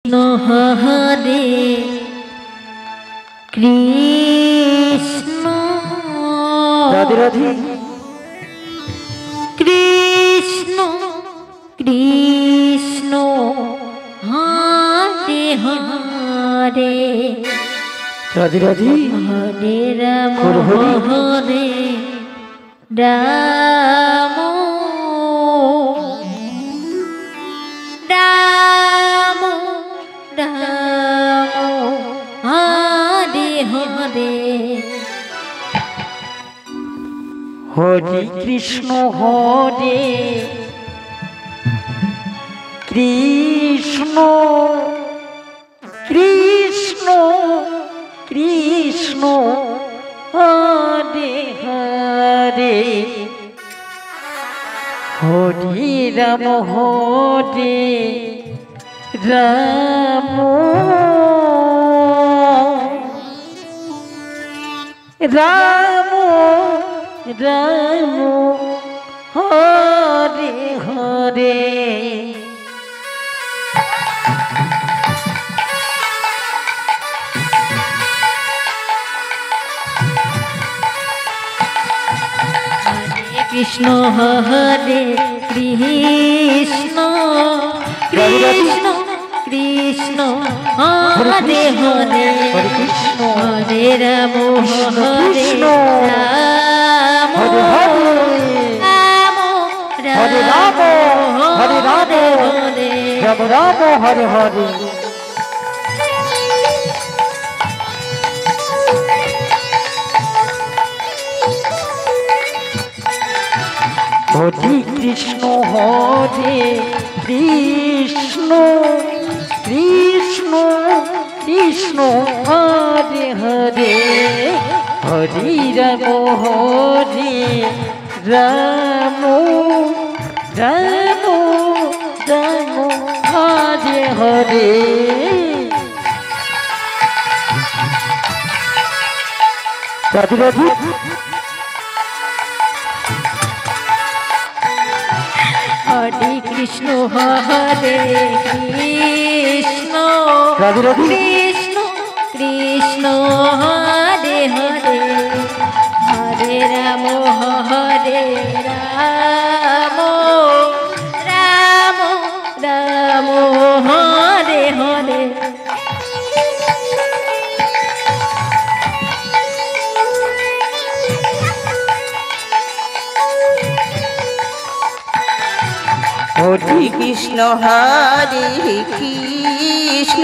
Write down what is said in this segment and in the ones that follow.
Krishna Hare Krishna Radhe Radhe Krishna Krishna Hare Hare Radhe Radhe Hare Ram Hare Hare Hare Ram Ram Ram Hare Hare Hare Krishna Hare Krishna Krishna Krishna Hare Hare Hare Ram Ram Ram Ram Hare Hare Krishna Hare Krishna Krishna Krishna Hare Hare Hare Krishna Hare Ram Hare Krishna Ram Hare Hare Ram Hare Ram Hare Ram Hare Ram Ram Hare Hare Hare Krishna Hare Krishna Krishna Krishna Hare Hare Hare Ram Ram Ram Ram Hare Hare Radhe Radhe Hare Krishna Hare Krishna Radhe Radhe Krishna Krishna Hare Hare Hare Ram Hare Ram Ram Ram Hare Hare Hare Krishna Hare Krishna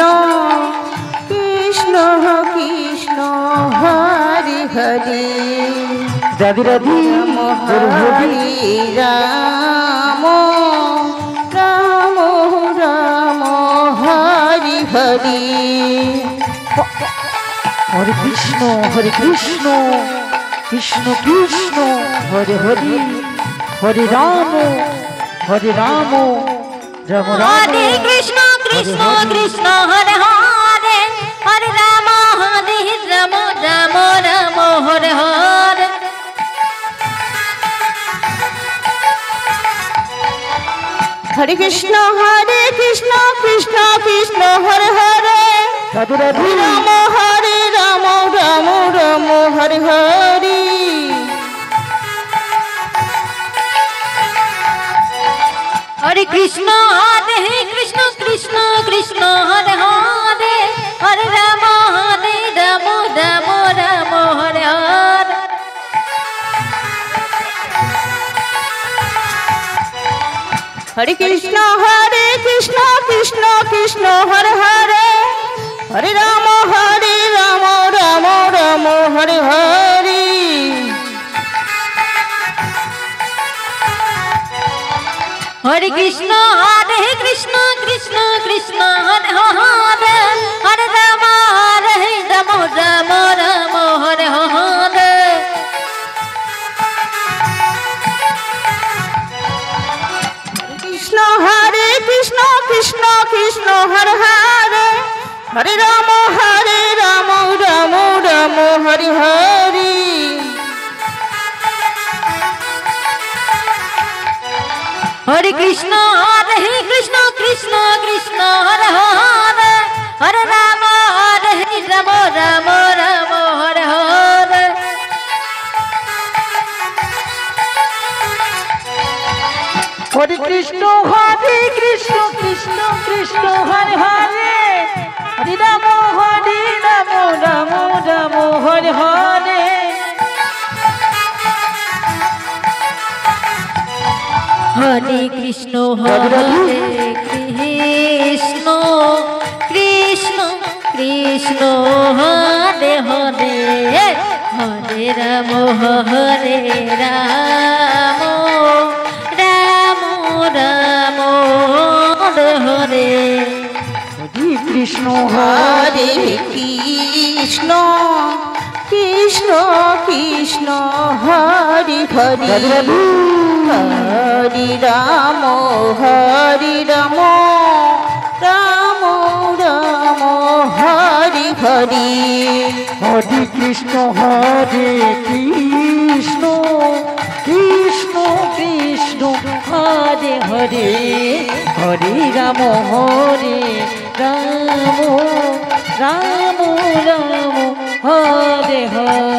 Krishna Krishna Hare Hare Radhe Radhe Ram Hare Ram Ram Ram Hare Hare Hare Krishna Krishna Krishna Hare Hare Hare Ram Ram Ram Hare Krishna Krishna Krishna Hare Hare Hare Ram Hare Ram Ram Ram Hare Hare Hare Krishna Krishna Krishna Hare Hare Radhe Radhe Ram Hare Ram Ram Ram Hare Hare Hare Krishna Hare Krishna Krishna Krishna Hare Hare Hare Ram Ram Ram Hare Hare Hare Krishna Krishna Krishna Hare Hare Hare Ram Ram Ram Hare Hare Hare Krishna Krishna Krishna Hare Hare Hare Ram Ram Ram Hare Hare Krishna Krishna Krishna Hare Hare Hare Ram Ram Ram Hare Hare Hare Krishna Krishna Krishna Hare Hare Krishna Krishna Krishna Hare Hare Hare Ram Ram Ram Hare Hare Hare Krishna Hare Krishna Krishna Krishna Hare Hare Hare Ram Hare Ram Ram Ram Hare Hare Hare Krishna Hare Krishna Krishna Krishna Hare Hare Hare Ram Ram Ram Hare Hare Hare Krishna Krishna Krishna Krishna Hare Hare Hare Ram Ram Ram Ram Hare Hare